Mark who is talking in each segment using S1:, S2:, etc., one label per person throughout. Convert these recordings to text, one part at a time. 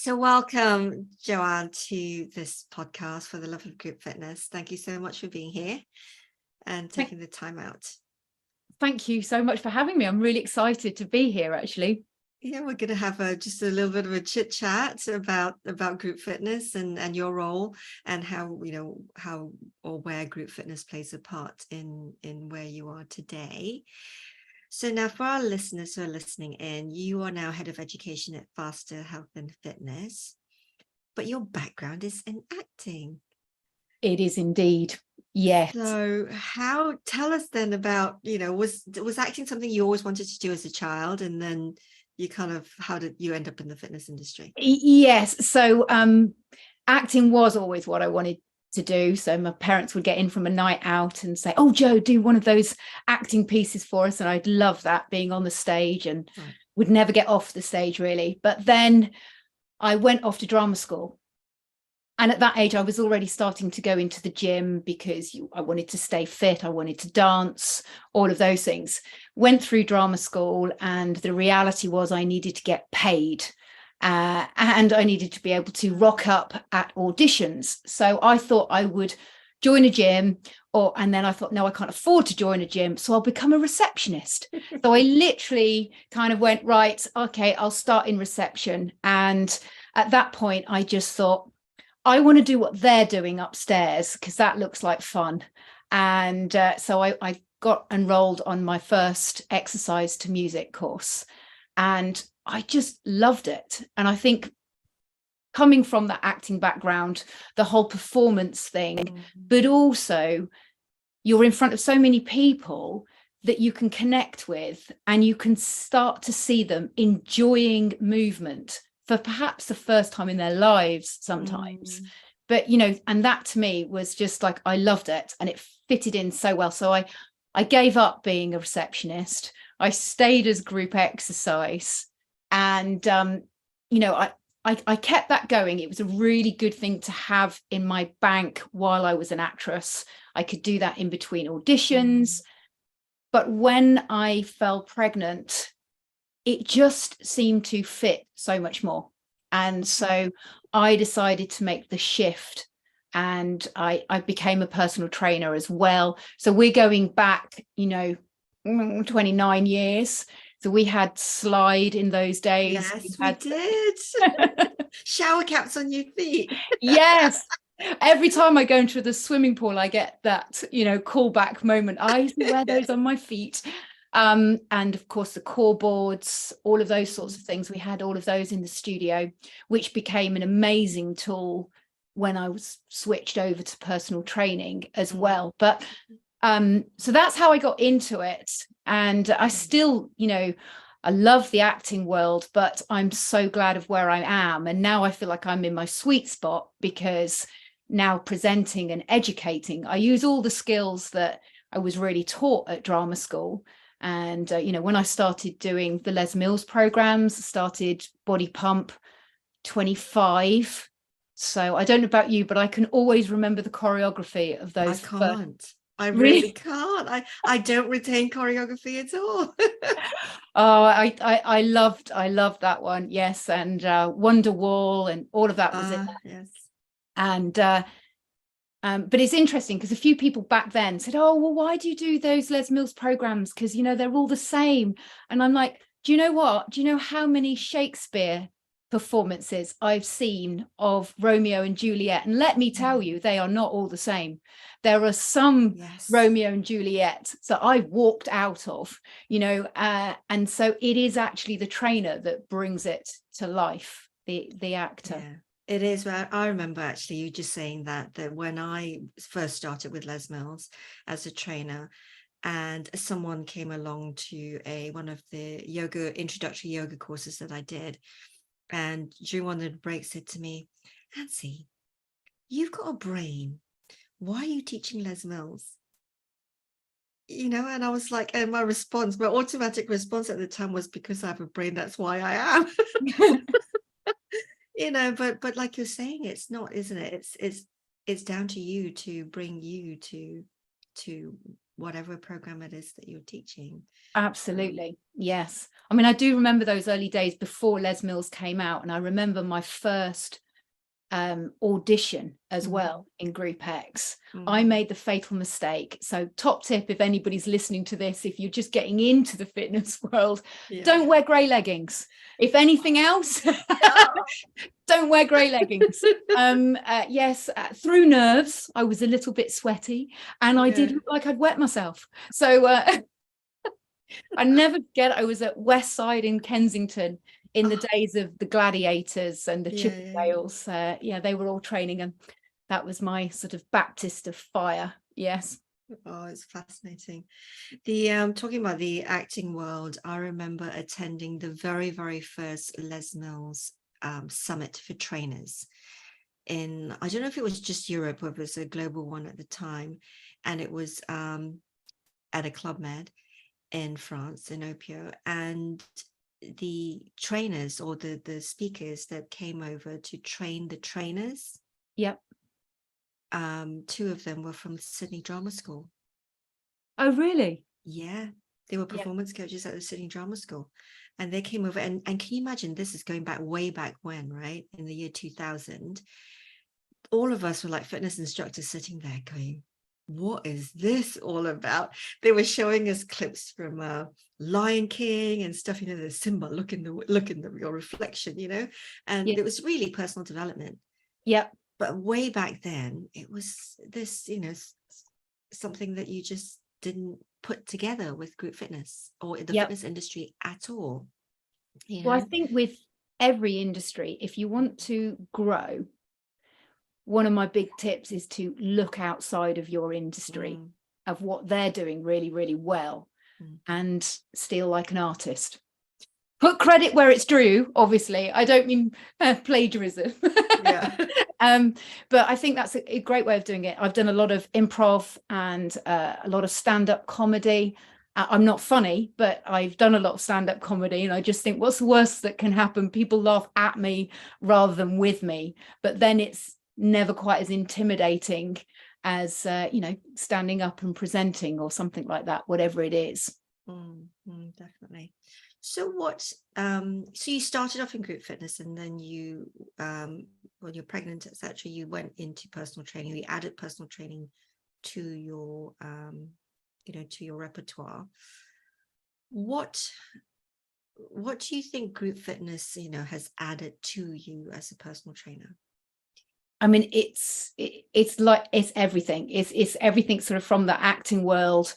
S1: So welcome, Joanne, to this podcast for the love of group fitness. Thank you so much for being here and taking the time out.
S2: Thank you so much for having me. I'm really excited to be here, actually.
S1: Yeah, we're going to have just a little bit of a chit chat about group fitness and your role and how or where group fitness plays a part in where you are today. So now for our listeners who are listening in, you are now head of education at Faster Health and Fitness, but your background is in acting.
S2: It is indeed. Yes.
S1: So tell us then about, was acting something you always wanted to do as a child, and then how did you end up in the fitness industry?
S2: Yes. So acting was always what I wanted to do. So my parents would get in from a night out and say, "Oh, Joe, do one of those acting pieces for us." And I'd love that, being on the stage, and would never get off the stage really. But then I went off to drama school. And at that age, I was already starting to go into the gym because I wanted to stay fit. I wanted to dance, all of those things. Went through drama school, and the reality was I needed to get paid. And I needed to be able to rock up at auditions. So I thought I would join a gym, and then I thought, no, I can't afford to join a gym, so I'll become a receptionist. So I literally kind of went, right, okay, I'll start in reception. And at that point, I just thought, I want to do what they're doing upstairs because that looks like fun. And so I got enrolled on my first exercise to music course, and I just loved it. And I think coming from that acting background, the whole performance thing, but also you're in front of so many people that you can connect with, and you can start to see them enjoying movement for perhaps the first time in their lives sometimes. But, and that to me was just like, I loved it, and it fitted in so well. So I gave up being a receptionist. I stayed as group exercise, and, I kept that going. It was a really good thing to have in my bank while I was an actress. I could do that in between auditions. But when I fell pregnant, it just seemed to fit so much more. And so I decided to make the shift, and I became a personal trainer as well. So we're going back, 29 years. So we had slide in those days.
S1: Yes, we did. Shower caps on your feet.
S2: Yes. Every time I go into the swimming pool, I get that, callback moment. I used to wear those on my feet. And of course, the core boards, all of those sorts of things. We had all of those in the studio, which became an amazing tool when I was switched over to personal training as well. But so that's how I got into it. And I still, I love the acting world, but I'm so glad of where I am. And now I feel like I'm in my sweet spot, because now presenting and educating, I use all the skills that I was really taught at drama school. And, when I started doing the Les Mills programs, started Body Pump 25. So I don't know about you, but I can always remember the choreography of those.
S1: I can't. I really can't. I don't retain choreography at all.
S2: Oh, I loved that one. Yes. And Wonderwall and all of that was in there.
S1: Yes.
S2: And but it's interesting because a few people back then said, "Oh, well, why do you do those Les Mills programs? Because they're all the same." And I'm like, do you know what? Do you know how many Shakespeare performances I've seen of Romeo and Juliet? And let me tell you, they are not all the same. There are some Romeo and Juliet that I've walked out of, and so it is actually the trainer that brings it to life, the actor.
S1: Yeah. It is. I remember actually you just saying that when I first started with Les Mills as a trainer, and someone came along to one of the introductory yoga courses that I did, and during one of the breaks said to me, "Nancy, you've got a brain. Why are you teaching Les Mills?" And I was like, and my automatic response at the time was, because I have a brain, that's why I am. But like you're saying, it's not, isn't it? It's down to you to bring you to whatever program it is that you're teaching.
S2: Absolutely. Yes. I mean, I do remember those early days before Les Mills came out, and I remember my first audition as well in Group X. I made the fatal mistake. So top tip, if anybody's listening to this, if you're just getting into the fitness world, don't wear grey leggings. If anything else, don't wear grey leggings. Yes, through nerves, I was a little bit sweaty, and I did look like I'd wet myself. So I never forget, I was at West Side in Kensington in the days of the gladiators and the Chippendales. They were all training, and that was my sort of Baptist of fire. Yes.
S1: Oh, it's fascinating. The talking about the acting world, I remember attending the very, very first Les Mills summit for trainers in, I don't know if it was just Europe or if it was a global one at the time, and it was at a Club Med in France, in Opio, and the trainers or the speakers that came over to train the trainers, two of them were from Sydney Drama School.
S2: Oh, really?
S1: Yeah, they were performance coaches at the Sydney Drama School, and they came over, and can you imagine, this is going back way back when, right, in the year 2000. All of us were like fitness instructors sitting there going, what is this all about? They were showing us clips from Lion King and stuff, the Simba, look in your reflection, and it was really personal development. But way back then, it was this, something that you just didn't put together with group fitness or the fitness industry at all.
S2: Well, I think with every industry, if you want to grow, one of my big tips is to look outside of your industry, of what they're doing really, really well, and steal like an artist. Put credit where it's due, obviously. I don't mean plagiarism. But I think that's a great way of doing it. I've done a lot of improv and a lot of stand-up comedy. I'm not funny, but I've done a lot of stand-up comedy, and I just think, what's the worst that can happen? People laugh at me rather than with me, but then it's never quite as intimidating as standing up and presenting or something like that, whatever it is.
S1: Definitely. So so you started off in group fitness, and then you when you're pregnant, etc., you went into personal training. You added personal training to your to your repertoire. What do you think group fitness has added to you as a personal trainer?
S2: I mean, it's everything. It's everything sort of from the acting world,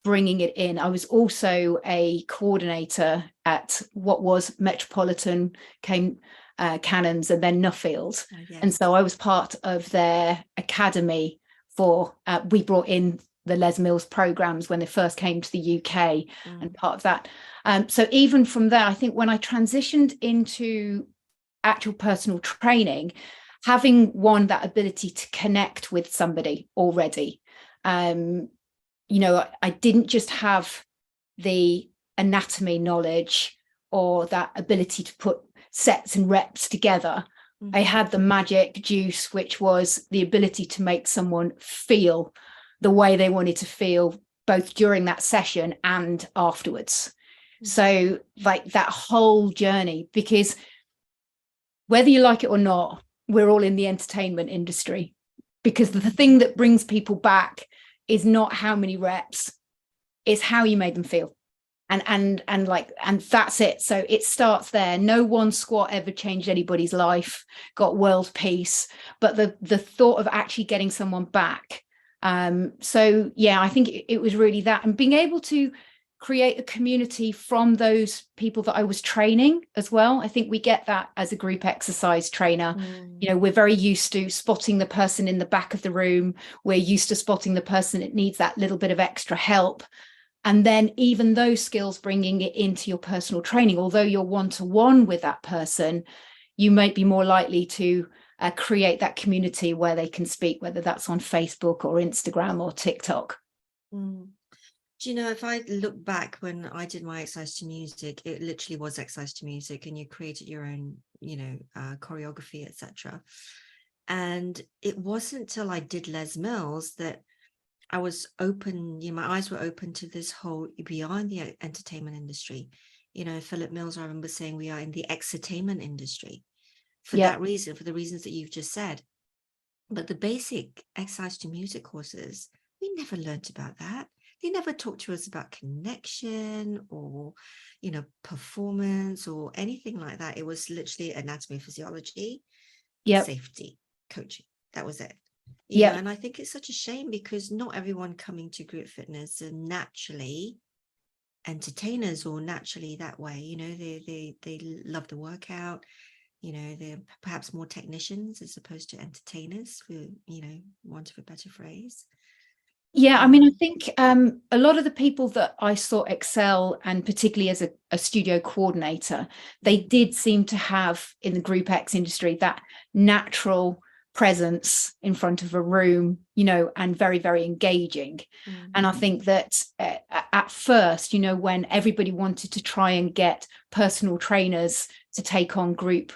S2: bringing it in. I was also a coordinator at what was Metropolitan, Cannons, and then Nuffield. And so I was part of their academy for, we brought in the Les Mills programs when they first came to the UK, and part of that. So even from there, I think when I transitioned into actual personal training, having that ability to connect with somebody already, I didn't just have the anatomy knowledge or that ability to put sets and reps together. I had the magic juice, which was the ability to make someone feel the way they wanted to feel, both during that session and afterwards. So like that whole journey, because whether you like it or not, we're all in the entertainment industry, because the thing that brings people back is not how many reps, it's how you made them feel. And that's it. So it starts there. No one squat ever changed anybody's life, got world peace, but the thought of actually getting someone back. So yeah, I think it was really that, and being able to create a community from those people that I was training as well. I think we get that as a group exercise trainer. We're very used to spotting the person in the back of the room. We're used to spotting the person that needs that little bit of extra help. And then even those skills, bringing it into your personal training, although you're one-to-one with that person, you might be more likely to create that community where they can speak, whether that's on Facebook or Instagram or TikTok.
S1: Do you know, if I look back when I did my exercise to music, it literally was exercise to music, and you created your own, choreography, etc. And it wasn't till I did Les Mills that I was open, you know, my eyes were open to this whole beyond the entertainment industry. You know, Philip Mills, I remember saying we are in the exertainment industry for
S2: Yeah.
S1: that reason, for the reasons that you've just said. But the basic exercise to music courses, we never learnt about that. They never talked to us about connection or, you know, performance or anything like that. It was literally anatomy, physiology,
S2: Yep.
S1: safety, coaching. That was it. You know,
S2: Yep.
S1: and I think it's such a shame because not everyone coming to group fitness are naturally entertainers or naturally that way. You know, they love the workout. You know, they're perhaps more technicians as opposed to entertainers, for, you know, want of a better phrase.
S2: Yeah, I mean, I
S1: Um,
S2: think a lot of the people that I saw excel, and particularly as a studio coordinator, they did seem to have in the Group X industry that natural presence in front of a room, you know, and very, very engaging.
S1: mm,
S2: And I think that at first, you know, when everybody wanted to try and get personal trainers to take on group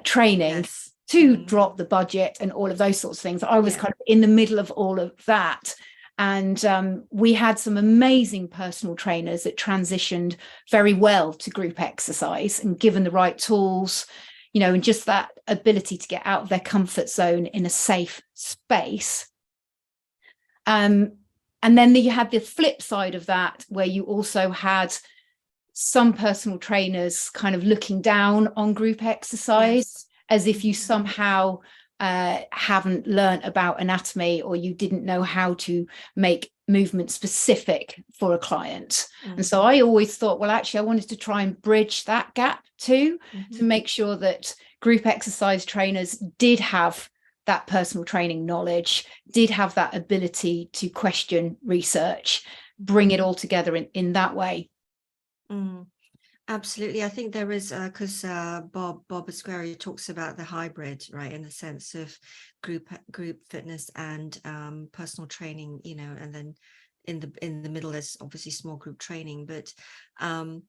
S2: training,
S1: yes.
S2: to
S1: Mm,
S2: drop the budget and all of those sorts of things. I was
S1: yeah.
S2: kind of in the middle of all of that. And we had some amazing personal trainers that transitioned very well to group exercise, and given the right tools, you know, and just that ability to get out of their comfort zone in a safe space. And then you had the flip side of that, where you also had some personal trainers kind of looking down on group exercise,
S1: Yes.
S2: as if you somehow haven't learned about anatomy, or you didn't know how to make movement specific for a client. And so I always thought, well, actually, I wanted to try and bridge that gap too, to make sure that group exercise trainers did have that personal training knowledge, did have that ability to question research, bring it all together in that way.
S1: Mm, absolutely. I think there is, because Bob Asquari talks about the hybrid, right, in the sense of group fitness and personal training, you know, and then in the middle there's obviously small group training. But um,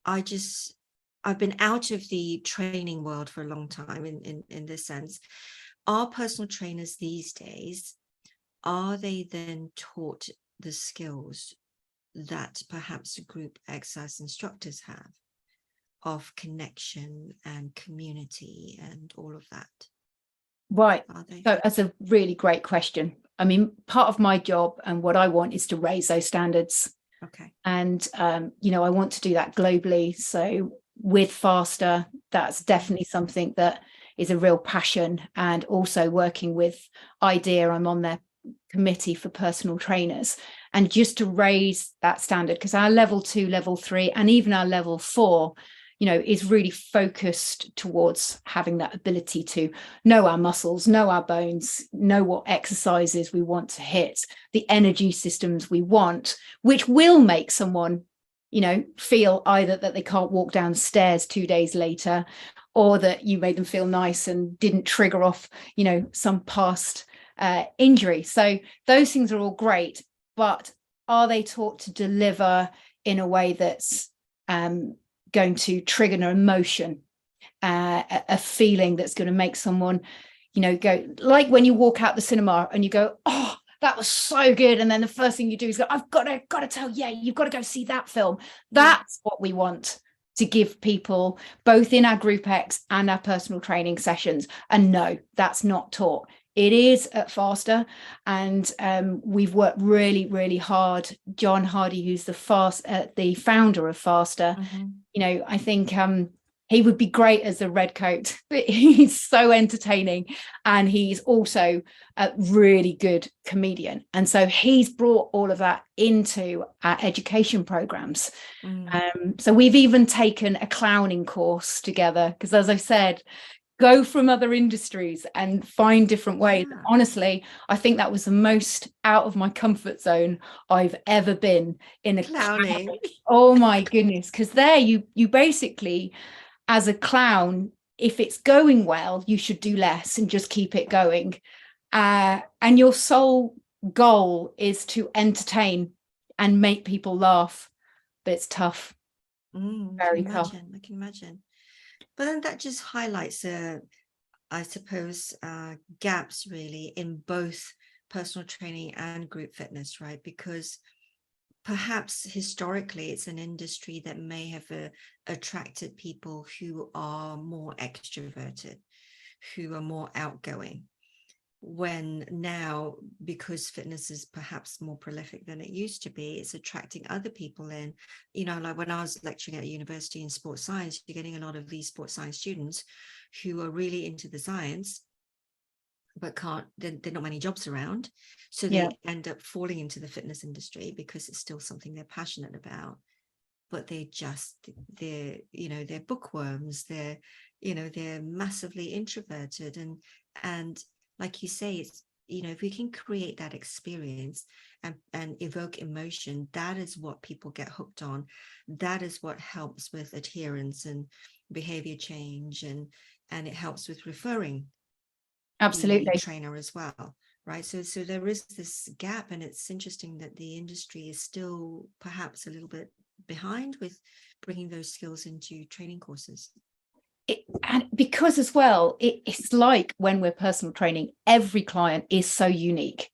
S1: I've been out of the training world for a long time in this sense. Are personal trainers these days, are they then taught the skills that perhaps group exercise instructors have of connection and community and all of that?
S2: Right.
S1: Are they?
S2: So that's a really great question. I mean, part of my job and what I want is to raise those standards.
S1: Okay.
S2: And, you know, I want to do that globally. So with Faster, that's definitely something that is a real passion. And also working with IDEA, I'm on their committee for personal trainers. And just to raise that standard, because our level 2, level 3, and even our level 4, you know, is really focused towards having that ability to know our muscles, know our bones, know what exercises we want to hit, the energy systems we want, which will make someone, you know, feel either that they can't walk downstairs 2 days later, or that you made them feel nice and didn't trigger off, you know, some past injury. So those things are all great, but are they taught to deliver in a way that's going to trigger an emotion, a feeling that's going to make someone, you know, go, like when you walk out the cinema and you go, oh, that was so good, and then the first thing you do is go, I've got to tell, yeah, you've got to go see that film. That's what we want to give people, both in our Group X and our personal training sessions. And no, that's not taught. It is at Faster, and we've worked really, really hard. John Hardy, who's the founder of Faster, you know, I think he would be great as a red coat. He's so entertaining, and he's also a really good comedian. And so he's brought all of that into our education programs. So we've even taken a clowning course together, because as I said, go from other industries and find different ways.
S1: Yeah.
S2: Honestly, I think that was the most out of my comfort zone I've ever been in a
S1: Clowning.
S2: oh my goodness, because there you basically, as a clown, if it's going well, you should do less and just keep it going, and your sole goal is to entertain and make people laugh. But it's tough,
S1: I can
S2: very tough.
S1: imagine. I can imagine. But then that just highlights, I suppose, gaps really in both personal training and group fitness, right? Because perhaps historically it's an industry that may have attracted people who are more extroverted, who are more outgoing, when now, because fitness is perhaps more prolific than it used to be, it's attracting other people in. Like when I was lecturing at a university in sports science, you're getting a lot of these sports science students who are really into the science but there are not many jobs around, so
S2: Yeah,
S1: they end up falling into the fitness industry because it's still something they're passionate about, but they're bookworms, they're massively introverted, and like you say, it's, if we can create that experience and evoke emotion, that is what people get hooked on. That is what helps with adherence and behavior change, and it helps with referring the
S2: absolutely.
S1: trainer as well, right? So there is this gap, and it's interesting that the industry is still perhaps a little bit behind with bringing those skills into training courses.
S2: And because as well, it's like when we're personal training, every client is so unique.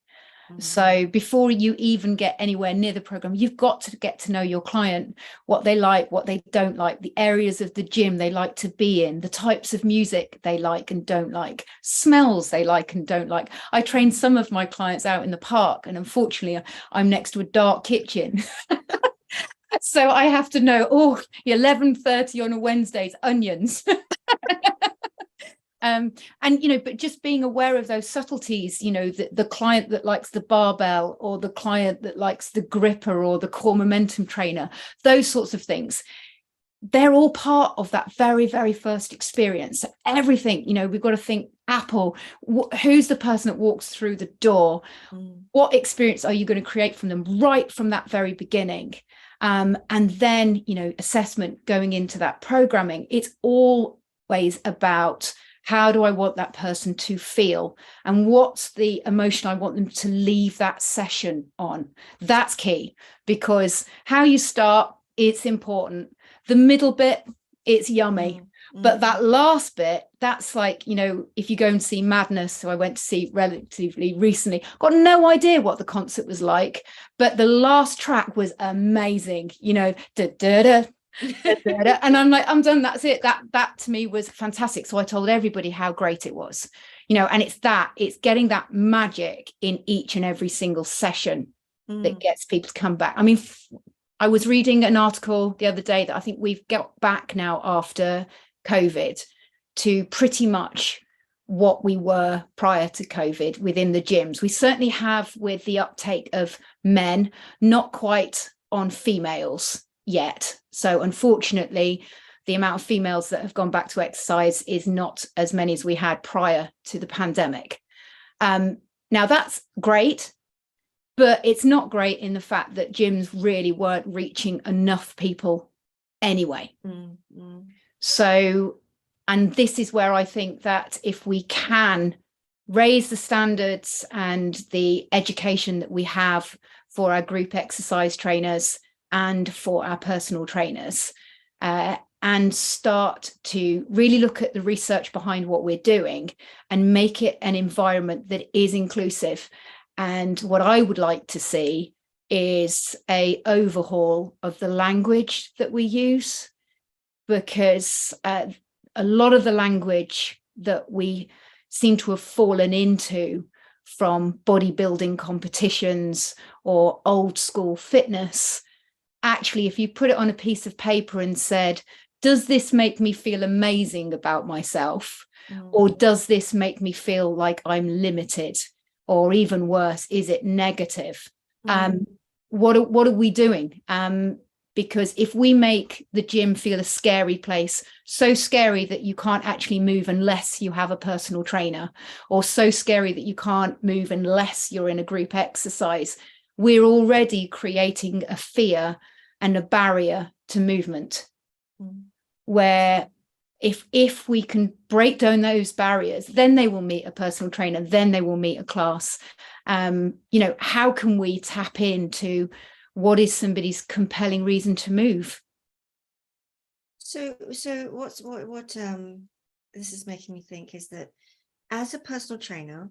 S2: So before you even get anywhere near the program, you've got to get to know your client, what they like, what they don't like, the areas of the gym they like to be in, the types of music they like and don't like, smells they like and don't like. I train some of my clients out in the park, and unfortunately I'm next to a dark kitchen. So I have to know, 11:30 on a Wednesday's onions. And but just being aware of those subtleties, the client that likes the barbell, or the client that likes the gripper, or the core momentum trainer, those sorts of things, they're all part of that very, very first experience. So everything, we've got to think Apple, who's the person that walks through the door? What experience are you going to create from them right from that very beginning? And then, assessment going into that programming, it's always about, how do I want that person to feel? And what's the emotion I want them to leave that session on? That's key, because how you start, it's important. The middle bit, it's yummy. But that last bit, that's like, if you go and see Madness, so I went to see relatively recently, got no idea what the concert was like, but the last track was amazing, da, da, da, and I'm like, I'm done, that's it. That to me was fantastic. So I told everybody how great it was, and it's getting that magic in each and every single session that gets people to come back. I mean, I was reading an article the other day that I think we've got back now after COVID to pretty much what we were prior to COVID within the gyms. We certainly have with the uptake of men, not quite on females yet. So unfortunately, the amount of females that have gone back to exercise is not as many as we had prior to the pandemic. Now that's great, but it's not great in the fact that gyms really weren't reaching enough people anyway. So, and this is where I think that if we can raise the standards and the education that we have for our group exercise trainers and for our personal trainers, and start to really look at the research behind what we're doing and make it an environment that is inclusive. And what I would like to see is an overhaul of the language that we use, because a lot of the language that we seem to have fallen into from bodybuilding competitions or old school fitness, actually, if you put it on a piece of paper and said, does this make me feel amazing about myself? Or does this make me feel like I'm limited? Or even worse, is it negative? What are we doing? Because if we make the gym feel a scary place, so scary that you can't actually move unless you have a personal trainer, or so scary that you can't move unless you're in a group exercise, we're already creating a fear and a barrier to movement. Where if we can break down those barriers, then they will meet a personal trainer, then they will meet a class. How can we tap into what is somebody's compelling reason to move?
S1: So what this is making me think is that as a personal trainer,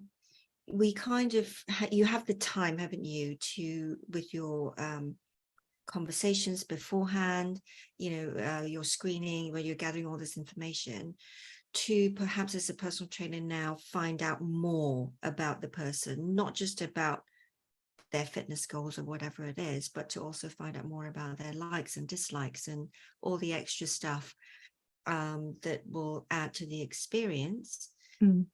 S1: we kind of, you have the time, haven't you, to, with your conversations beforehand, your screening, where you're gathering all this information, to perhaps as a personal trainer now find out more about the person, not just about their fitness goals or whatever it is, but to also find out more about their likes and dislikes and all the extra stuff that will add to the experience.
S2: Mm.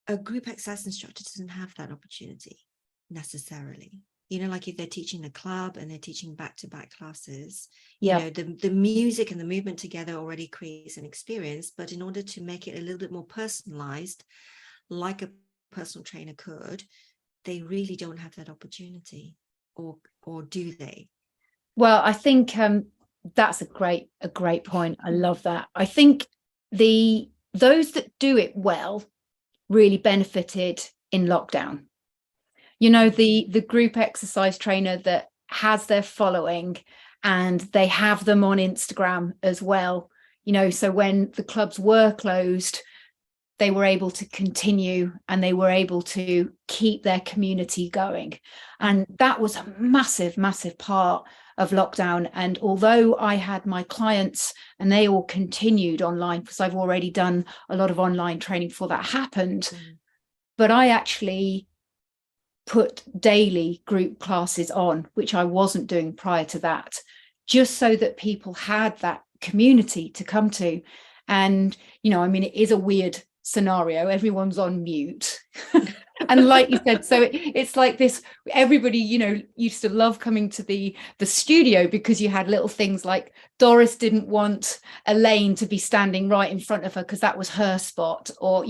S1: A group exercise instructor doesn't have that opportunity necessarily. Like if they're teaching a club and they're teaching back-to-back classes, the music and the movement together already creates an experience, but in order to make it a little bit more personalized, like a personal trainer could, they really don't have that opportunity, or do they?
S2: Well, I think that's a great point. I love that. I think those that do it well really benefited in lockdown. The group exercise trainer that has their following, and they have them on Instagram as well. So when the clubs were closed, they were able to continue and they were able to keep their community going. And that was a massive, massive part of lockdown. And although I had my clients and they all continued online, because I've already done a lot of online training before that happened, but I actually put daily group classes on, which I wasn't doing prior to that, just so that people had that community to come to. And, it is a weird scenario. Everyone's on mute. And like you said, so it's like this, everybody, used to love coming to the studio because you had little things like Doris didn't want Elaine to be standing right in front of her because that was her spot, or,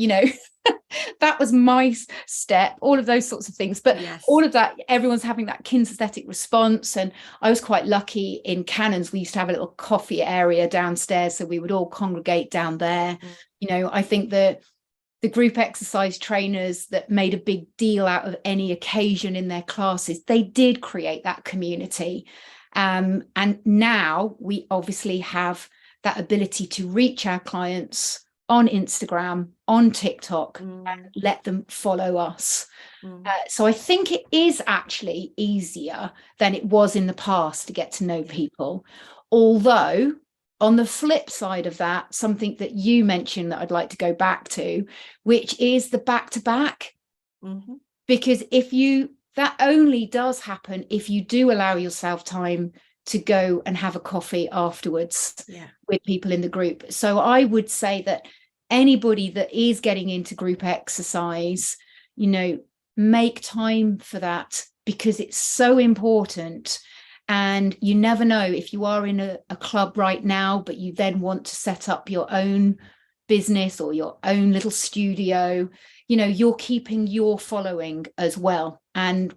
S2: that was my step, all of those sorts of things. But yes, all of that, everyone's having that kinesthetic response. And I was quite lucky in Cannons. We used to have a little coffee area downstairs, so we would all congregate down there. I think that the group exercise trainers that made a big deal out of any occasion in their classes, they did create that community. And now we obviously have that ability to reach our clients on Instagram, on TikTok, and let them follow us. So I think it is actually easier than it was in the past to get to know people. Although, on the flip side of that, something that you mentioned that I'd like to go back to, which is the back-to-back. Because that only does happen if you do allow yourself time to go and have a coffee afterwards with people in the group. So I would say that anybody that is getting into group exercise, make time for that, because it's so important. And you never know, if you are in a club right now, but you then want to set up your own business or your own little studio, you're keeping your following as well. And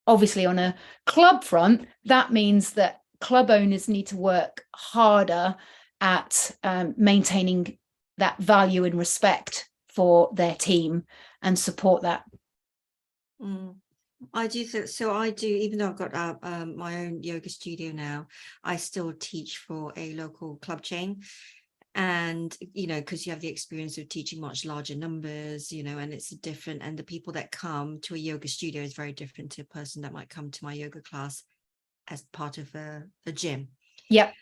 S2: obviously on a club front, that means that club owners need to work harder at maintaining that value and respect for their team and support that.
S1: I do think so. I do, even though I've got my own yoga studio now, I still teach for a local club chain. And, because you have the experience of teaching much larger numbers, and it's different. And the people that come to a yoga studio is very different to a person that might come to my yoga class as part of a gym.
S2: Yep.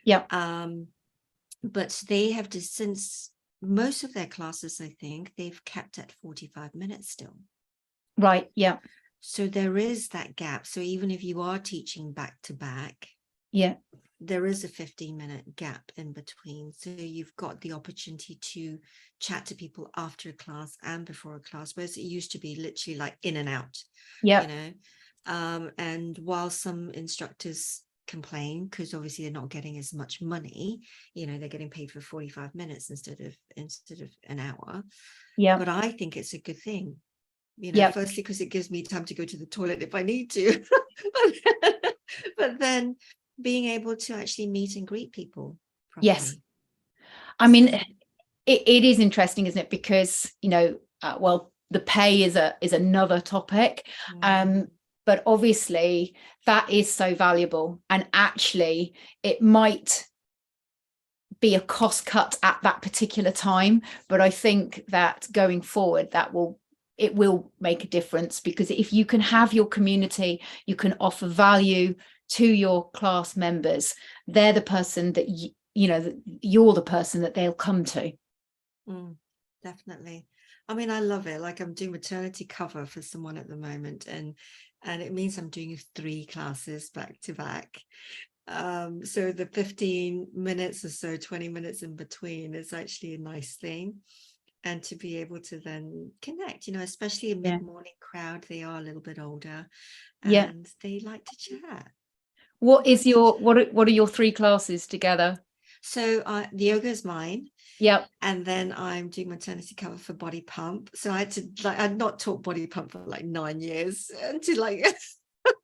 S1: But they have to, since most of their classes, I think they've kept at 45 minutes still.
S2: Right. Yeah.
S1: So there is that gap. So even if you are teaching back to back, there is a 15-minute gap in between. So you've got the opportunity to chat to people after a class and before a class, whereas it used to be literally like in and out. And while some instructors complain because obviously they're not getting as much money, they're getting paid for 45 minutes instead of an hour. But I think it's a good thing. Firstly, because it gives me time to go to the toilet if I need to, but then being able to actually meet and greet people properly.
S2: Yes. I mean, it is interesting, isn't it? Because, the pay is another topic. But obviously that is so valuable. And actually it might be a cost cut at that particular time. But I think that going forward, that will it will make a difference, because if you can have your community, you can offer value to your class members. They're the person that you're the person that they'll come to.
S1: Definitely. I mean, I love it. Like, I'm doing maternity cover for someone at the moment, and it means I'm doing 3 classes back to back. So the 15 minutes or so, 20 minutes in between is actually a nice thing. And to be able to then connect, especially a mid-morning crowd, they are a little bit older
S2: Yeah.
S1: and they like to chat.
S2: What are your 3 classes together?
S1: So the yoga is mine.
S2: Yep.
S1: And then I'm doing maternity cover for Body Pump. So I had to, I'd not taught Body Pump for like 9 years until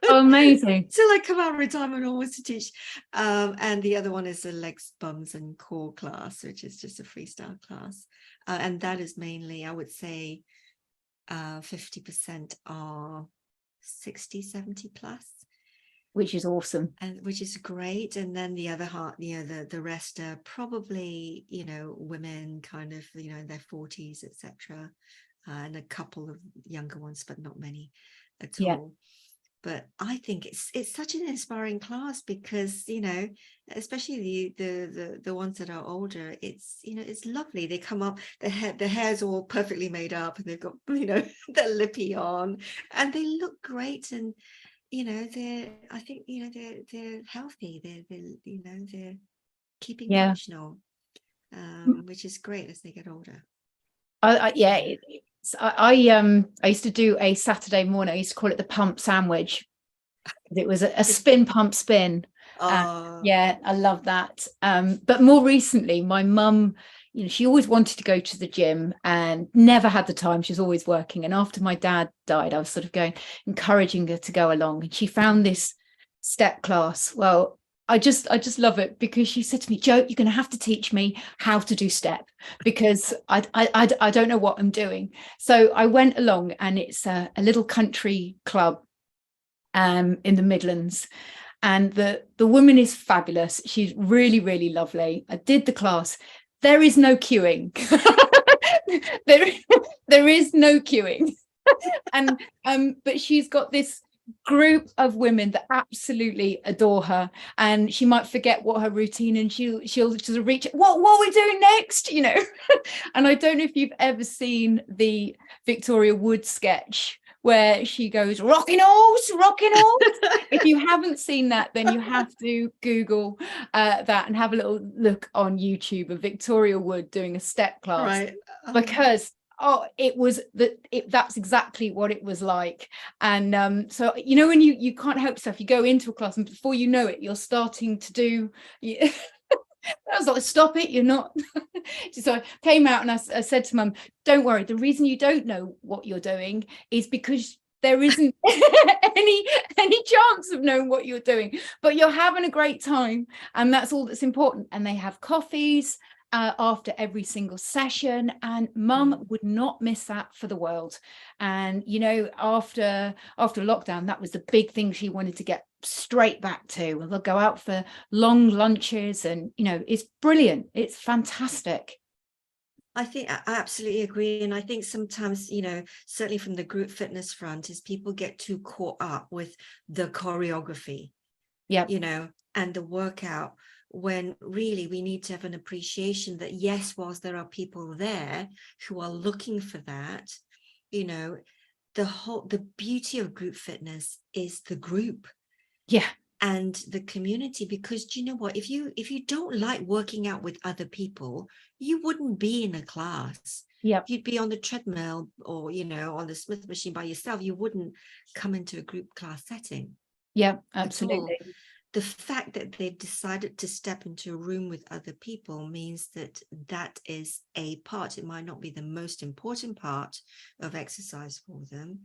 S2: Oh, amazing.
S1: till I come out of retirement almost to teach. And the other one is a legs, bums and core class, which is just a freestyle class. And that is mainly, I would say, 50% are 60, 70 plus.
S2: Which is awesome.
S1: And which is great. And then the other half, the rest are probably, women kind of, in their 40s, etc. And a couple of younger ones, but not many at all. But I think it's such an inspiring class because, especially the ones that are older, it's, it's lovely. They come up, the hair's all perfectly made up, and they've got, their lippy on, and they look great. And I think they're healthy, they're keeping functional, which is great as they get older.
S2: I used to do a Saturday morning, I used to call it the pump sandwich. It was a spin pump spin. I love that. But more recently, my mum, she always wanted to go to the gym and never had the time. She was always working. And after my dad died, I was sort of encouraging her to go along. And she found this step class. Well, I just love it, because she said to me, "Jo, you're going to have to teach me how to do step, because I don't know what I'm doing." So I went along, and it's a little country club in the Midlands. And the woman is fabulous. She's really, really lovely. I did the class. There is no queuing. there is no queuing. And but she's got this group of women that absolutely adore her, and she might forget what her routine, and she'll reach, what are we doing next, And I don't know if you've ever seen the Victoria Wood sketch where she goes, rocking horse. If you haven't seen that, then you have to Google that and have a little look on YouTube of Victoria Wood doing a step class,
S1: Right.
S2: Because that's exactly what it was like. And so when you can't help yourself, you go into a class, and before you know it, you're starting to do I was like, stop it, you're not. So I came out and I said to Mum, don't worry, the reason you don't know what you're doing is because there isn't any chance of knowing what you're doing, but you're having a great time, and that's all that's important. And they have coffees after every single session, and Mum would not miss that for the world. And after lockdown, that was the big thing she wanted to get straight back to. They'll go out for long lunches, and it's brilliant, it's fantastic.
S1: I think I absolutely agree. And I think sometimes, certainly from the group fitness front, is people get too caught up with the choreography, and the workout, when really we need to have an appreciation that, yes, whilst there are people there who are looking for that, the beauty of group fitness is the group. And the community, because do you know what, if you don't like working out with other people, you wouldn't be in a class. You'd be on the treadmill or on the Smith machine by yourself. You wouldn't come into a group class setting.
S2: Absolutely.
S1: The fact that they've decided to step into a room with other people means that is a part. It might not be the most important part of exercise for them,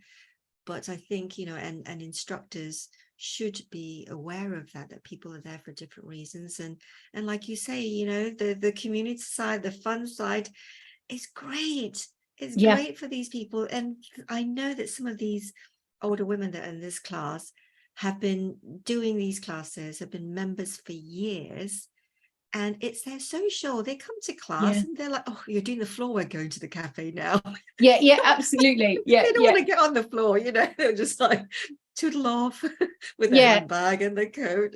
S1: but I think and instructors should be aware of that people are there for different reasons. And like you say, the community side, the fun side is great. It's great for these people. And I know that some of these older women that are in this class have been doing these classes, have been members for years, and it's their social. They come to
S2: Yeah.
S1: class and they're like, oh, you're doing the floor, we're going to the cafe now.
S2: Yeah, yeah, absolutely. Yeah,
S1: They don't
S2: yeah,
S1: want to get on the floor, they're just like tootle off with their
S2: yeah,
S1: handbag and their coat,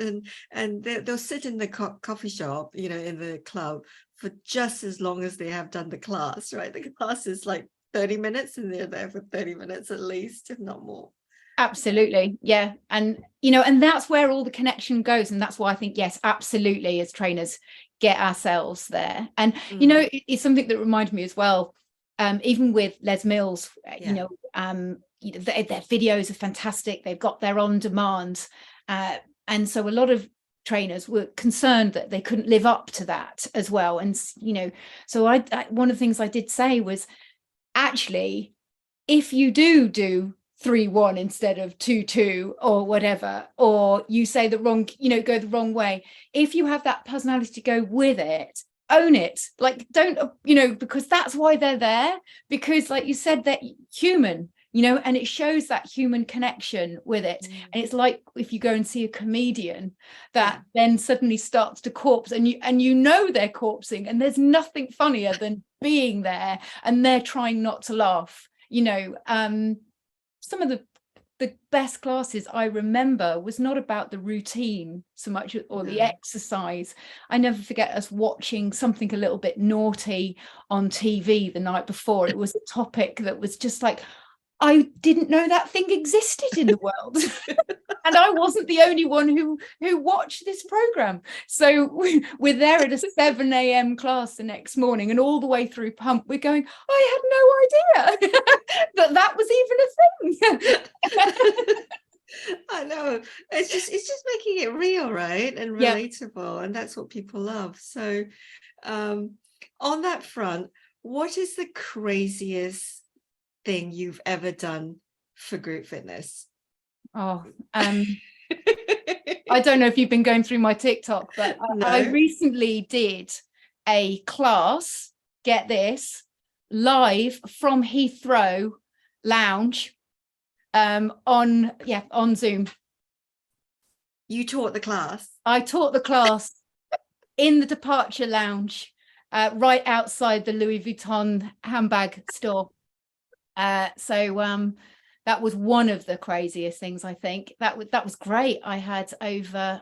S1: and they'll sit in the coffee shop, in the club for just as long as they have done the class, right? The class is like 30 minutes and they're there for 30 minutes at least, if not more.
S2: absolutely. Yeah. And, and that's where all the connection goes. And that's why I think, yes, absolutely, as trainers, get ourselves there. And, it's something that reminded me as well, even with Les Mills,
S1: Yeah.
S2: their videos are fantastic. They've got their on demand. And so a lot of trainers were concerned that they couldn't live up to that as well. And, so I one of the things I did say was, actually, if you do 3-1 instead of 2-2 or whatever, or you say the wrong, go the wrong way, if you have that personality to go with it, own it. Like, don't, because that's why they're there, because like you said, they're human, and it shows that human connection with it. And it's like if you go and see a comedian that then suddenly starts to corpse, and they're corpsing, and there's nothing funnier than being there and they're trying not to laugh. Some of the best classes I remember was not about the routine so much, or the exercise. I never forget us watching something a little bit naughty on TV the night before. It was a topic that was just like, I didn't know that thing existed in the world. And I wasn't the only one who watched this program. So we're there at a 7 a.m. class the next morning, and all the way through Pump, we're going, I had no idea that was even a thing.
S1: I know. It's just making it real, right? And relatable. And that's what people love. So on that front, what is the craziest thing you've ever done for group fitness?
S2: I don't know if you've been going through my TikTok, but
S1: No.
S2: I recently did a class, get this, live from Heathrow Lounge, on Zoom.
S1: You taught the class?
S2: I taught the class in the departure lounge, right outside the Louis Vuitton handbag store. So that was one of the craziest things. I think that was great. I had over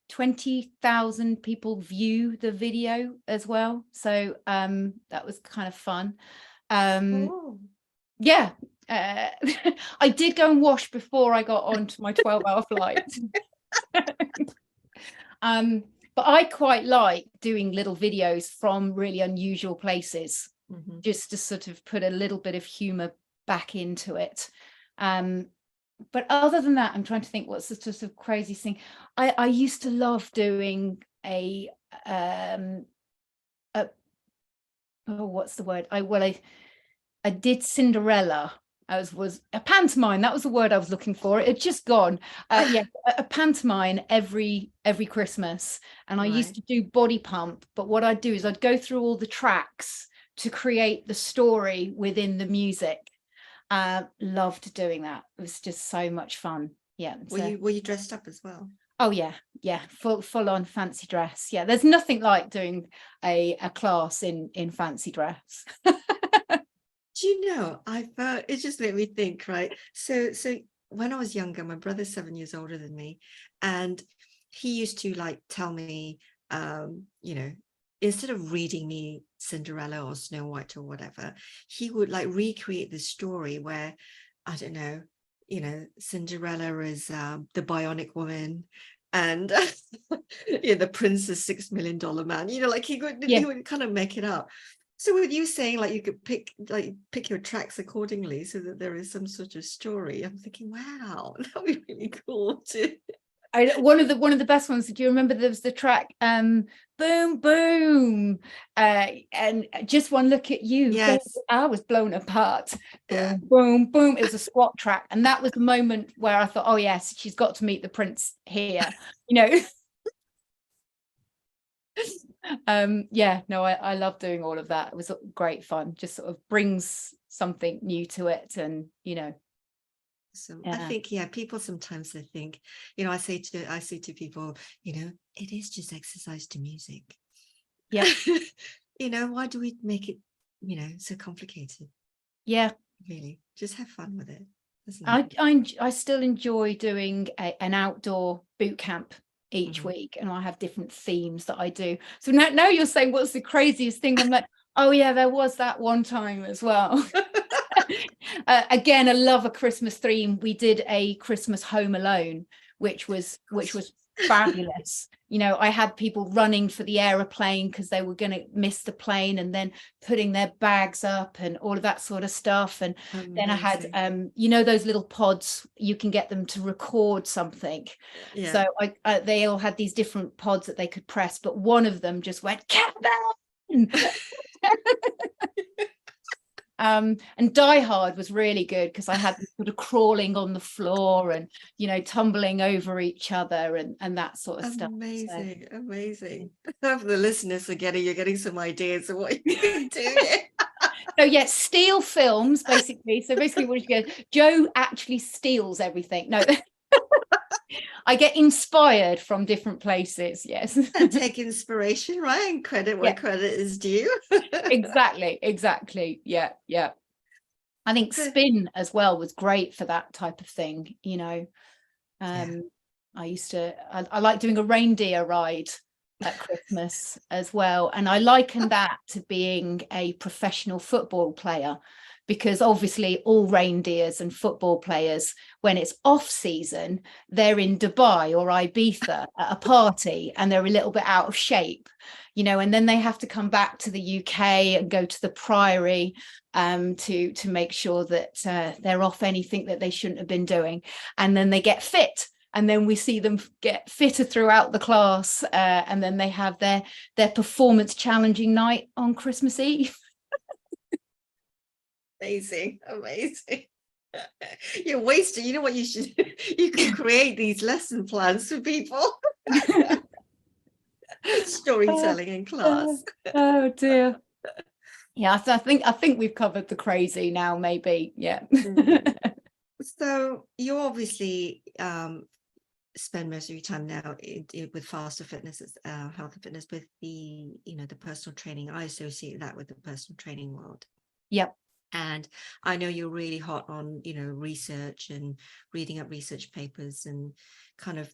S2: 20,000 people view the video as well. So that was kind of fun.
S1: Cool.
S2: Yeah. I did go and wash before I got on to my 12-hour flight. But I quite like doing little videos from really unusual places, just to sort of put a little bit of humor back into it. But other than that, I'm trying to think what's the sort of craziest thing. I used to love doing what's the word? I did Cinderella. Was a pantomime. That was the word I was looking for. It had just gone. A pantomime every Christmas. And I used to do body pump. But what I'd do is I'd go through all the tracks to create the story within the music. Loved doing that. It was just so much fun. Yeah.
S1: Were you dressed up as well?
S2: Oh yeah, full on fancy dress. Yeah, there's nothing like doing a class in fancy dress.
S1: Do you know, it just made me think, right? So when I was younger, my brother's 7 years older than me, and he used to like tell me, instead of reading me Cinderella or Snow White or whatever, he would like recreate the story where, I don't know, Cinderella is the bionic woman, and the prince is $6 million man. Like he would kind of make it up. So with you saying like you could pick your tracks accordingly so that there is some sort of story, I'm thinking, wow, that would be really cool too.
S2: One of the best ones. Do you remember there was the track boom boom, and just one look at you?
S1: Yes.
S2: I was blown apart. Boom boom boom. It was a squat track, and that was the moment where I thought, oh yes, she's got to meet the prince here. I love doing all of that. It was great fun. Just sort of brings something new to it, and
S1: I think people sometimes they think, I say to people, it is just exercise to music.
S2: Yeah.
S1: Why do we make it, so complicated?
S2: Yeah.
S1: Really, just have fun with it.
S2: I still enjoy doing an outdoor boot camp each week, and I have different themes that I do. So now you're saying, what's the craziest thing? I'm like, oh yeah, there was that one time as well. Again, I love a Christmas theme. We did a Christmas Home Alone, which was fabulous. I had people running for the aeroplane because they were going to miss the plane, and then putting their bags up and all of that sort of stuff. And then I had those little pods, you can get them to record something. So they all had these different pods that they could press, but one of them just went Kevin. And Die Hard was really good because I had them sort of crawling on the floor and tumbling over each other and that sort of stuff.
S1: Amazing. For the listeners you're getting some ideas of what you can do.
S2: So yes, steal films basically. So basically what you get, Joe actually steals everything. No. I get inspired from different places. Yes.
S1: And take inspiration, right? And credit where credit is due.
S2: Exactly. Yeah. I think spin as well was great for that type of thing. I like doing a reindeer ride at Christmas as well. And I liken that to being a professional football player, because obviously all reindeers and football players, when it's off season, they're in Dubai or Ibiza at a party and they're a little bit out of shape, and then they have to come back to the UK and go to the Priory to make sure that they're off anything that they shouldn't have been doing. And then they get fit. And then we see them get fitter throughout the class. And then they have their performance challenging night on Christmas Eve.
S1: Amazing. You're wasting. You know what you should do? You can create these lesson plans for people. Storytelling in class.
S2: Oh dear. Yeah, so I think we've covered the crazy now, maybe. Yeah.
S1: So you obviously spend most of your time now with faster fitness, health and fitness, with the the personal training. I associate that with the personal training world.
S2: Yep.
S1: And I know you're really hot on research and reading up research papers and kind of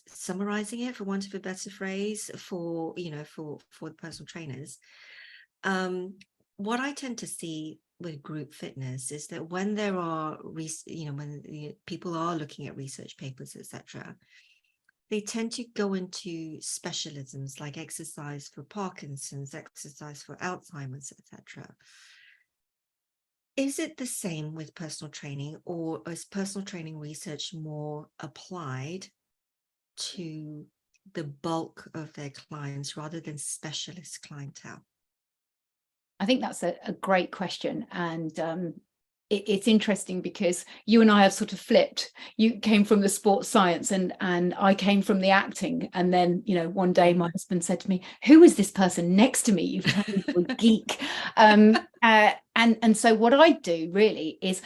S1: summarizing it, for want of a better phrase, for the personal trainers. What I tend to see with group fitness is that when there are when people are looking at research papers, etc., they tend to go into specialisms like exercise for Parkinson's, exercise for Alzheimer's, etc. Is it the same with personal training, or is personal training research more applied to the bulk of their clients rather than specialist clientele?
S2: I think that's a great question. And it's interesting because you and I have sort of flipped. You came from the sports science and I came from the acting. And then, one day my husband said to me, who is this person next to me? You've turned into a geek. And so what I do really is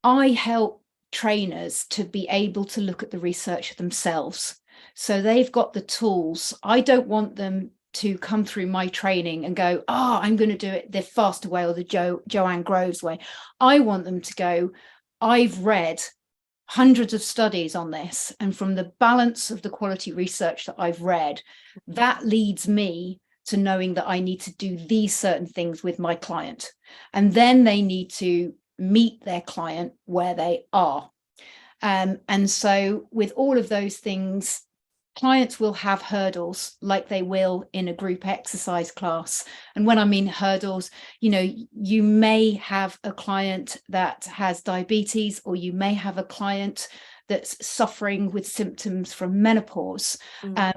S2: I help trainers to be able to look at the research themselves. So they've got the tools. I don't want them to come through my training and go, I'm going to do it the faster way or the Joanne Groves way. I want them to go, I've read hundreds of studies on this, and from the balance of the quality research that I've read, that leads me to knowing that I need to do these certain things with my client. And then they need to meet their client where they are. And so with all of those things, clients will have hurdles like they will in a group exercise class. And when I mean hurdles, you may have a client that has diabetes, or you may have a client that's suffering with symptoms from menopause,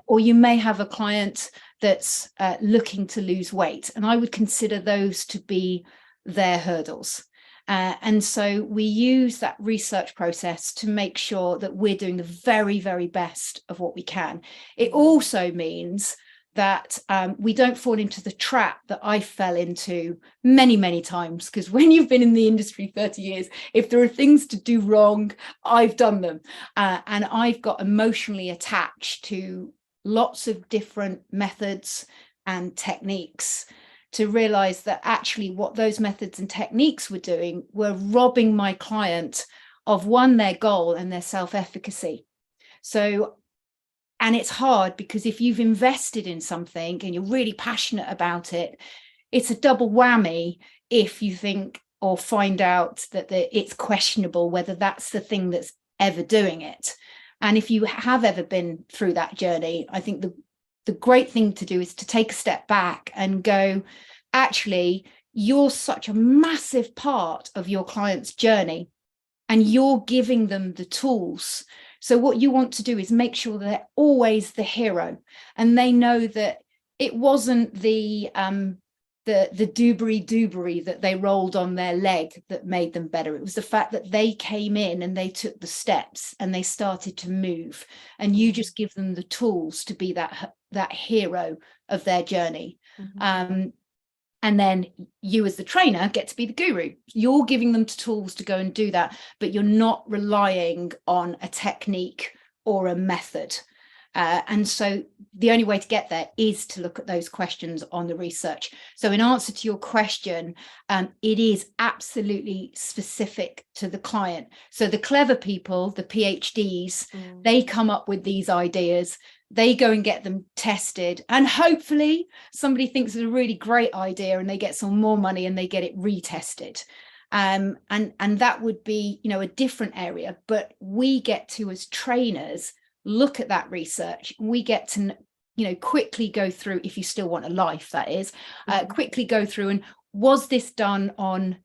S2: or you may have a client that's looking to lose weight. And I would consider those to be their hurdles. And so we use that research process to make sure that we're doing the very, very best of what we can. It also means that we don't fall into the trap that I fell into many, many times, because when you've been in the industry 30 years, if there are things to do wrong, I've done them. And I've got emotionally attached to lots of different methods and techniques, to realize that actually what those methods and techniques were doing were robbing my client of, one, their goal and their self-efficacy. So, and it's hard because if you've invested in something and you're really passionate about it, it's a double whammy if you think or find out that it's questionable whether that's the thing that's ever doing it. And if you have ever been through that journey, I think the great thing to do is to take a step back and go, actually, you're such a massive part of your client's journey and you're giving them the tools. So what you want to do is make sure that they're always the hero, and they know that it wasn't the doobry that they rolled on their leg that made them better. It was the fact that they came in and they took the steps and they started to move, and you just give them the tools to be that hero of their journey. And then you as the trainer get to be the guru. You're giving them tools to go and do that, but you're not relying on a technique or a method. And so the only way to get there is to look at those questions on the research. So in answer to your question, it is absolutely specific to the client. So the clever people, the PhDs, they come up with these ideas, they go and get them tested, and hopefully somebody thinks it's a really great idea and they get some more money and they get it retested. And that would be, a different area. But we get to, as trainers, look at that research. We get to, quickly go through, if you still want a life, that is, quickly go through, and was this done on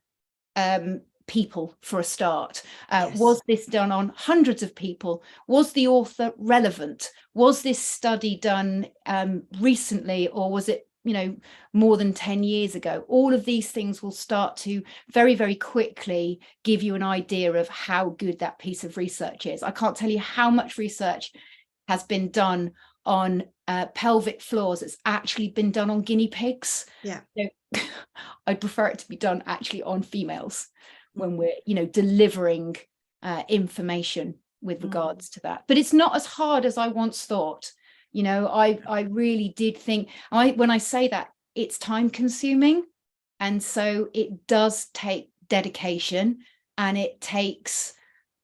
S2: people for a start? Yes. Was this done on hundreds of people? Was the author relevant? Was this study done recently, or was it more than 10 years ago? All of these things will start to very, very quickly give you an idea of how good that piece of research is. I can't tell you how much research has been done on pelvic floors that's actually been done on guinea pigs.
S1: Yeah.
S2: I'd prefer it to be done actually on females when we're, delivering information with regards to that. But it's not as hard as I once thought. I really did think, when I say that, it's time consuming. And so it does take dedication, and it takes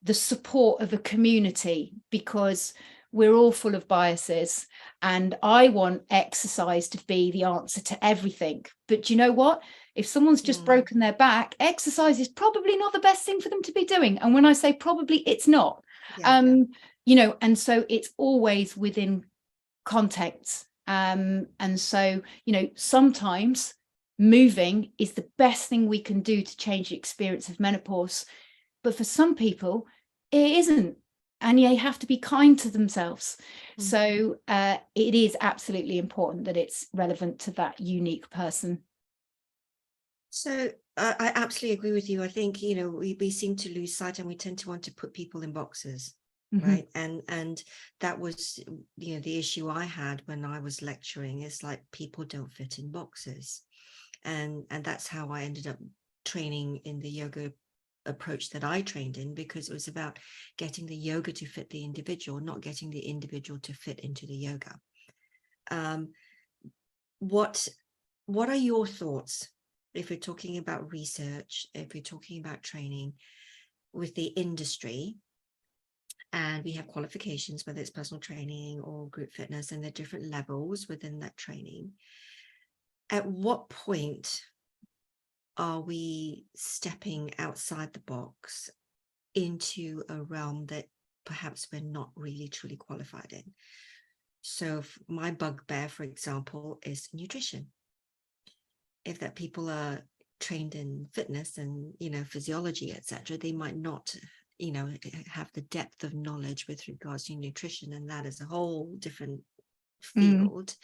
S2: the support of a community, because we're all full of biases, and I want exercise to be the answer to everything. But you know what? If someone's just broken their back, exercise is probably not the best thing for them to be doing. And when I say probably, it's not. And so it's always within context. And so, sometimes moving is the best thing we can do to change the experience of menopause. But for some people, it isn't. And they have to be kind to themselves. So it is absolutely important that it's relevant to that unique person.
S1: So I absolutely agree with you. I think, we seem to lose sight, and we tend to want to put people in boxes. Right. And that was, the issue I had when I was lecturing, is like, people don't fit in boxes. And that's how I ended up training in the yoga approach that I trained in, because it was about getting the yoga to fit the individual, not getting the individual to fit into the yoga. What are your thoughts, if we're talking about research, if we're talking about training with the industry, and we have qualifications, whether it's personal training or group fitness, and the different levels within that training? At what point are we stepping outside the box into a realm that perhaps we're not really truly qualified in? So my bugbear, for example, is nutrition. If that people are trained in fitness and, physiology, etc., they might not, have the depth of knowledge with regards to nutrition, and that is a whole different field.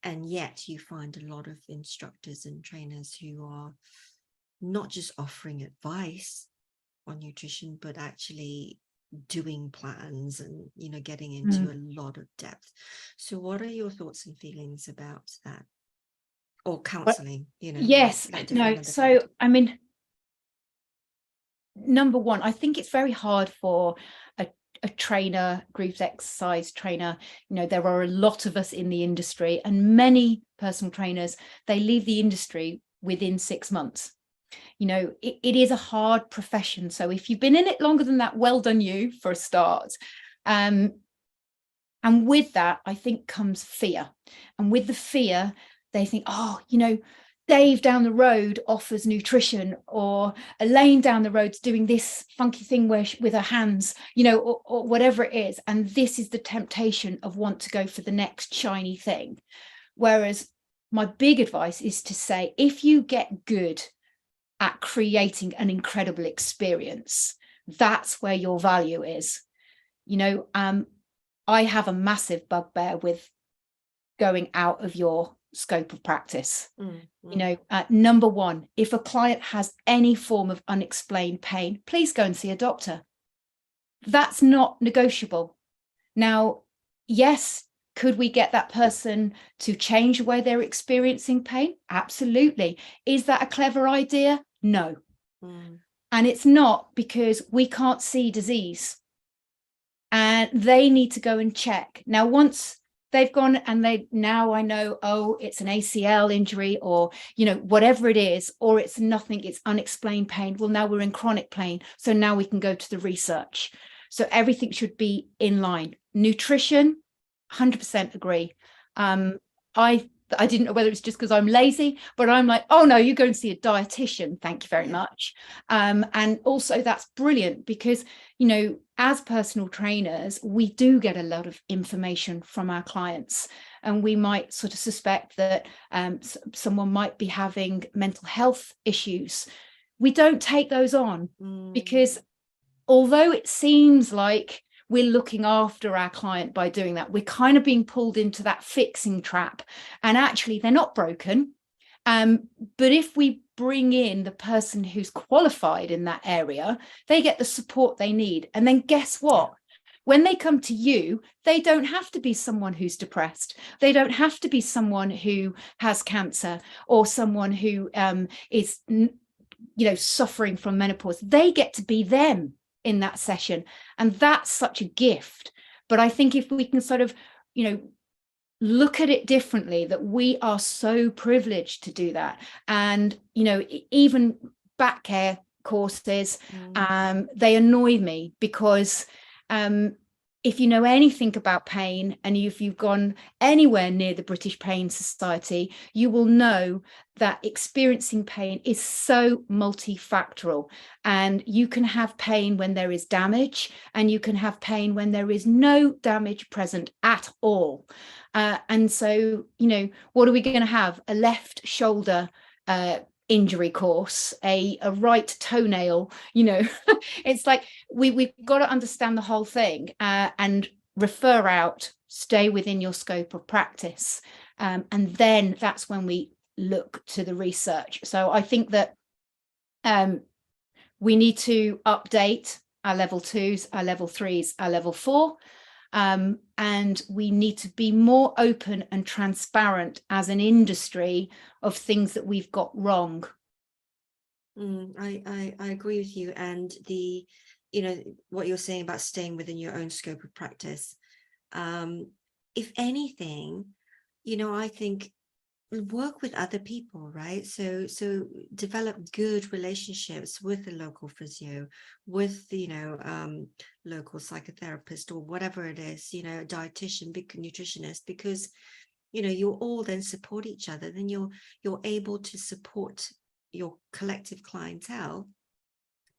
S1: And yet you find a lot of instructors and trainers who are not just offering advice on nutrition, but actually doing plans and, getting into a lot of depth. So what are your thoughts and feelings about that? Or counseling,
S2: Yes, no. So, I mean, number one, I think it's very hard for a trainer, Groves exercise trainer, you know, there are a lot of us in the industry, and many personal trainers, they leave the industry within 6 months. You know, it is a hard profession. So if you've been in it longer than that, well done you for a start. And with that, I think comes fear. And with the fear, they think, oh, you know, Dave down the road offers nutrition, or Elaine down the road's doing this funky thing where with her hands, you know, or whatever it is. And this is the temptation of want to go for the next shiny thing. Whereas my big advice is to say, if you get good at creating an incredible experience, that's where your value is. You know, I have a massive bugbear with going out of your scope of practice. You know, number one, if a client has any form of unexplained pain, please go and see a doctor. That's not negotiable. Now, yes, could we get that person to change the way they're experiencing pain? Absolutely. Is that a clever idea? No. And it's not, because we can't see disease, and they need to go and check. Now, once they've gone and now I know, oh, it's an ACL injury, or, you know, whatever it is, or it's nothing, it's unexplained pain. Well, now we're in chronic pain. So now we can go to the research. So everything should be in line. Nutrition, 100% agree. I didn't know whether it's just because I'm lazy, but I'm like, oh no, you go and see a dietitian. Thank you very much. And also that's brilliant, because, you know, as personal trainers, we do get a lot of information from our clients, and we might sort of suspect that someone might be having mental health issues. We don't take those on, because although it seems like we're looking after our client by doing that, we're kind of being pulled into that fixing trap, and actually they're not broken. But if we bring in the person who's qualified in that area, they get the support they need. And then guess what? When they come to you, they don't have to be someone who's depressed. They don't have to be someone who has cancer, or someone who is, you know, suffering from menopause. They get to be them in that session, and that's such a gift. But I think if we can sort of, you know, look at it differently, that we are so privileged to do that. And, you know, even back care courses, they annoy me, because if you know anything about pain, and if you've gone anywhere near the British Pain Society, you will know that experiencing pain is so multifactorial. And you can have pain when there is damage, and you can have pain when there is no damage present at all. And so, you know, what are we going to have? A left shoulder injury course, a right toenail, you know. It's like we've got to understand the whole thing, and refer out, stay within your scope of practice, and then that's when we look to the research. So I think that we need to update our level 2s, our level 3s, our level 4, and we need to be more open and transparent as an industry of things that we've got wrong.
S1: I agree with you. And the, you know, what you're saying about staying within your own scope of practice. If anything, you know, I think work with other people, right? So develop good relationships with the local physio, with the, you know, local psychotherapist, or whatever it is, you know, dietitian, big nutritionist, because, you know, you all then support each other. Then you're able to support your collective clientele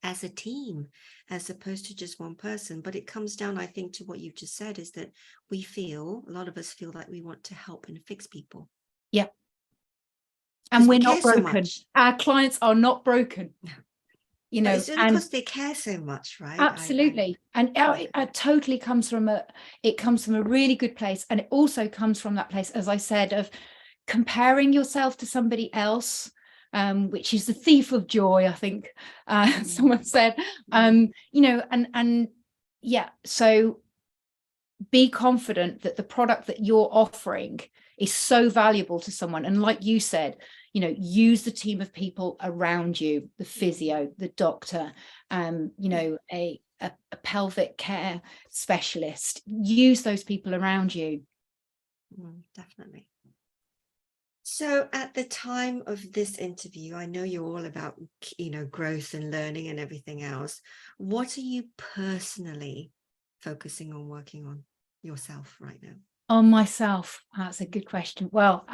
S1: as a team, as opposed to just one person. But it comes down, I think, to what you've just said, is that a lot of us feel like we want to help and fix people.
S2: Yeah. And we're not broken. Our clients are not broken. You know,
S1: it's only because they care so much, right?
S2: Absolutely. And it totally comes from a really good place. And it also comes from that place, as I said, of comparing yourself to somebody else, which is the thief of joy, I think someone said. You know, and yeah, so be confident that the product that you're offering is so valuable to someone. And like you said, you know, use the team of people around you, the physio, the doctor, you know, a pelvic care specialist. Use those people around you.
S1: Definitely. So at the time of this interview, I know you're all about, growth and learning and everything else. What are you personally focusing on working on yourself right now?
S2: On myself, that's a good question. Well,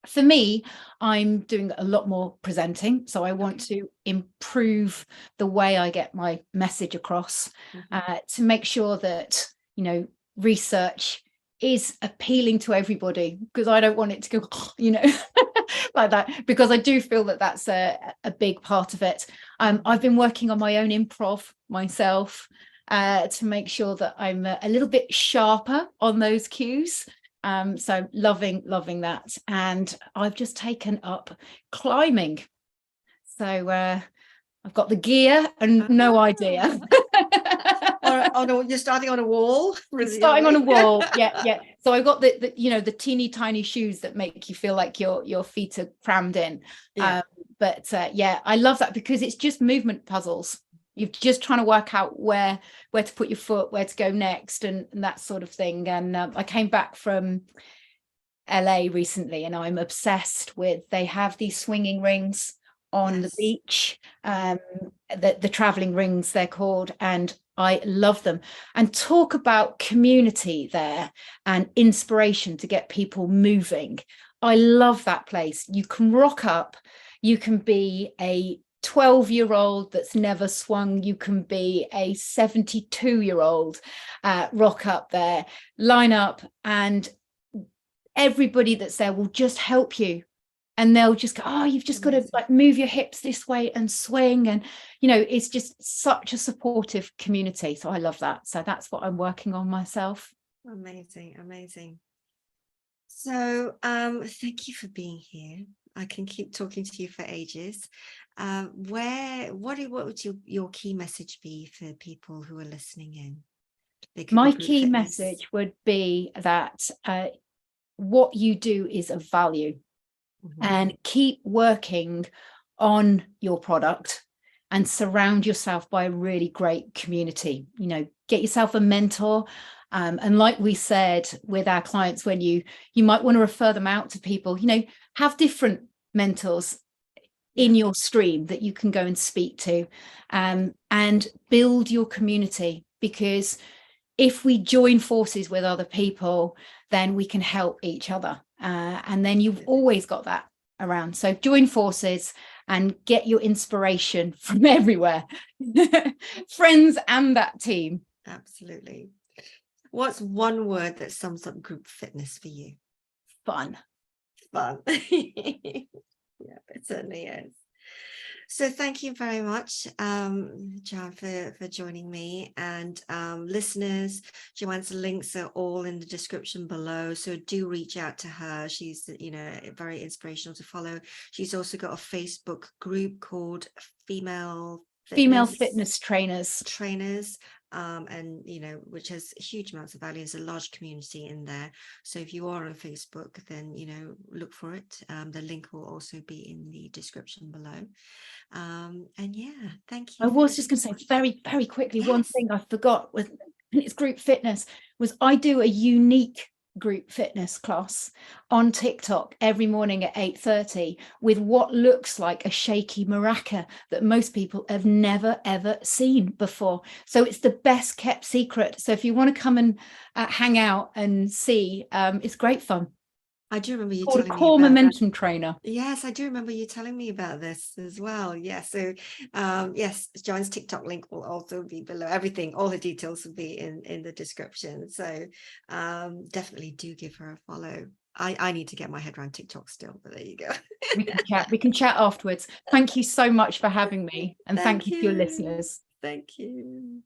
S2: for me, I'm doing a lot more presenting. So I want to improve the way I get my message across, to make sure that, research is appealing to everybody, because I don't want it to go, like that, because I do feel that that's a big part of it. I've been working on my own improv myself, to make sure that I'm a little bit sharper on those cues. So loving that. And I've just taken up climbing. So I've got the gear and no idea.
S1: You're starting on a wall.
S2: Starting on a wall. Yeah. So I've got the teeny tiny shoes that make you feel like your feet are crammed in. But I love that, because it's just movement puzzles. You're just trying to work out where to put your foot, where to go next, and that sort of thing. And I came back from LA recently, and I'm obsessed with, they have these swinging rings on the beach, the traveling rings they're called, and I love them. And talk about community there and inspiration to get people moving. I love that place. You can rock up, you can be a 12-year-old that's never swung, you can be a 72-year-old, rock up there, line up, and everybody that's there will just help you. And they'll just go, oh, you've just got to like move your hips this way and swing. And, it's just such a supportive community. So I love that. So that's what I'm working on myself.
S1: Amazing. So thank you for being here. I can keep talking to you for ages. What would your key message be for people who are listening in?
S2: My key message would be that what you do is of value, and keep working on your product and surround yourself by a really great community. Get yourself a mentor. And like we said with our clients, when you might want to refer them out to people, have different mentors in your stream that you can go and speak to, and build your community, because if we join forces with other people, then we can help each other. And then you've always got that around. So join forces and get your inspiration from everywhere, friends and that team.
S1: Absolutely. What's one word that sums up group fitness for you?
S2: Fun.
S1: Yeah, it certainly is. So thank you very much, Joanne, for joining me. And listeners, Joanne's links are all in the description below. So do reach out to her. She's, very inspirational to follow. She's also got a Facebook group called Female
S2: Fitness Trainers.
S1: And which has huge amounts of value. There's a large community in there. So if you are on Facebook, then look for it. The link will also be in the description below. And thank you.
S2: I was just going to say very, very quickly, one thing I forgot with it's group fitness was I do a unique group fitness class on TikTok every morning at 8:30 with what looks like a shaky maraca that most people have never ever seen before. So it's the best kept secret. So if you want to come and hang out and see, it's great fun.
S1: I do remember you
S2: telling me about core momentum trainer.
S1: Yes, I do remember you telling me about this as well. Yeah. So yes, Joanne's TikTok link will also be below. Everything, all the details will be in the description. So definitely do give her a follow. I need to get my head around TikTok still, but there you go.
S2: We can chat afterwards. Thank you so much for having me, and thank you to your listeners.
S1: Thank you.